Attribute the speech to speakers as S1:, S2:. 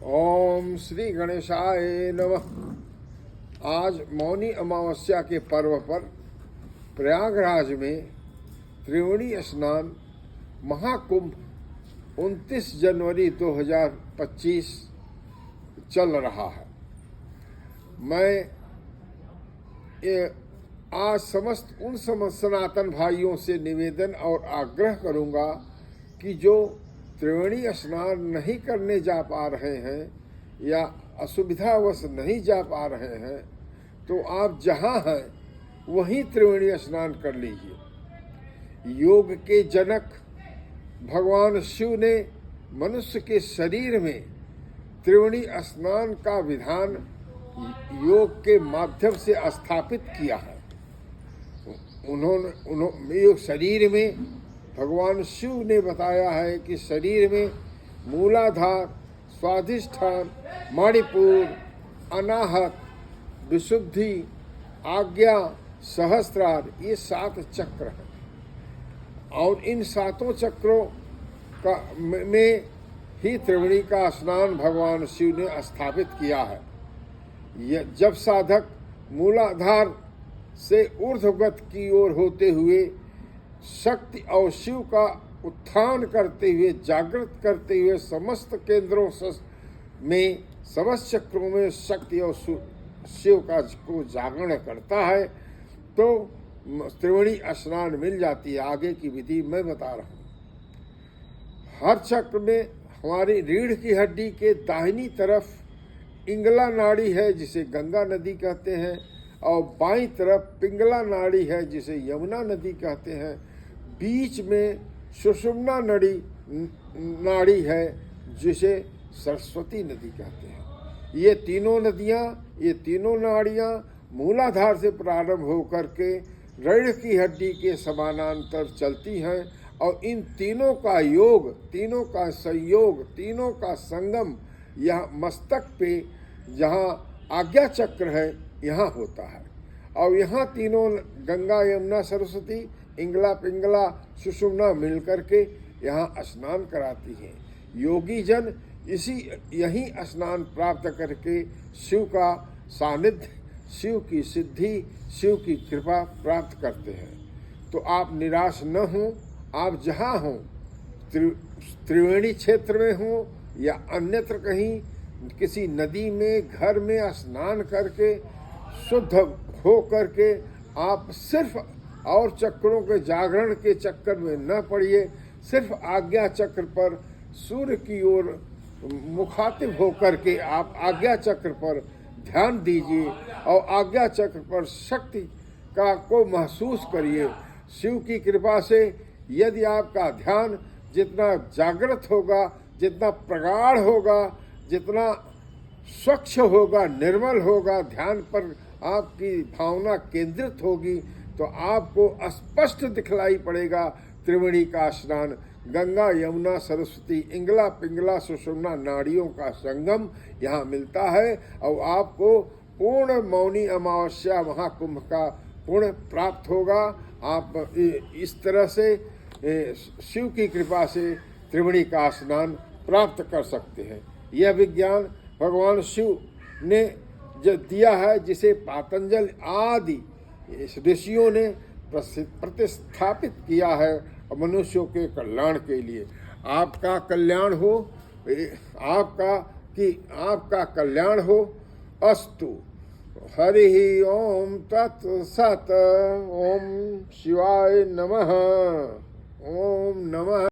S1: ओम श्री गणेशाय नमः। आज मौनी अमावस्या के पर्व पर प्रयागराज में त्रिवेणी स्नान महाकुंभ 29 जनवरी 2025 चल रहा है। मैं आज समस्त उन सनातन भाइयों से निवेदन और आग्रह करूंगा कि जो त्रिवेणी स्नान नहीं करने जा पा रहे हैं या असुविधावश नहीं जा पा रहे हैं, तो आप जहाँ हैं वहीं त्रिवेणी स्नान कर लीजिए। योग के जनक भगवान शिव ने मनुष्य के शरीर में त्रिवेणी स्नान का विधान योग के माध्यम से स्थापित किया है। उन्होंने शरीर में भगवान शिव ने बताया है कि शरीर में मूलाधार, स्वाधिष्ठान, मणिपुर, अनाहत, विशुद्धि, आज्ञा, सहस्त्रार, ये 7 चक्र हैं और इन 7 चक्रों का में ही त्रिवेणी का स्नान भगवान शिव ने स्थापित किया है। जब साधक मूलाधार से ऊर्ध्वगत की ओर होते हुए शक्ति और शिव का उत्थान करते हुए, जागृत करते हुए समस्त केंद्रों में, समस्त चक्रों में शक्ति और शिव का को जागरण करता है तो त्रिवेणी स्नान मिल जाती है। आगे की विधि मैं बता रहा हूँ। हर चक्र में हमारी रीढ़ की हड्डी के दाहिनी तरफ इंगला नाड़ी है जिसे गंगा नदी कहते हैं, और बाईं तरफ पिंगला नाड़ी है जिसे यमुना नदी कहते हैं। बीच में सुषुम्ना नाड़ी है जिसे सरस्वती नदी कहते हैं। ये तीनों नदियाँ, ये तीनों नाड़ियाँ मूलाधार से प्रारंभ होकर के रीढ़ की हड्डी के समानांतर चलती हैं और इन तीनों का योग, तीनों का संयोग, तीनों का संगम यह मस्तक पे जहाँ आज्ञा चक्र है यहाँ होता है। और यहाँ तीनों गंगा, यमुना, सरस्वती, इंगला, पिंगला, सुषुम्ना मिलकर के यहाँ स्नान कराती हैं। योगी जन यही स्नान प्राप्त करके शिव का सानिध्य, शिव की सिद्धि, शिव की कृपा प्राप्त करते हैं। तो आप निराश न हों। आप जहाँ हों, त्रिवेणी क्षेत्र में हों या अन्यत्र कहीं, किसी नदी में, घर में स्नान करके शुद्ध हो करके आप सिर्फ और चक्रों के जागरण के चक्कर में न पड़िए। सिर्फ आज्ञा चक्र पर सूर्य की ओर मुखातिब हो करके आप आज्ञा चक्र पर ध्यान दीजिए और आज्ञा चक्र पर शक्ति को महसूस करिए। शिव की कृपा से यदि आपका ध्यान जितना जागृत होगा, जितना प्रगाढ़ होगा, जितना स्वच्छ होगा, निर्मल होगा, ध्यान पर आपकी भावना केंद्रित होगी, तो आपको स्पष्ट दिखलाई पड़ेगा त्रिवेणी का स्नान। गंगा, यमुना, सरस्वती, इंगला, पिंगला, सुषुम्ना नाड़ियों का संगम यहाँ मिलता है और आपको पूर्ण मौनी अमावस्या महाकुंभ का पुण्य प्राप्त होगा। आप इस तरह से शिव की कृपा से त्रिवेणी का स्नान प्राप्त कर सकते हैं। यह विज्ञान भगवान शिव ने जो दिया है, जिसे पातंजल आदि ऋषियों ने प्रतिस्थापित किया है मनुष्यों के कल्याण के लिए। आपका कल्याण हो, आपका कल्याण हो। अस्तु। हरि ओम तत्सत। ओम शिवाय नमः। ओम नमः।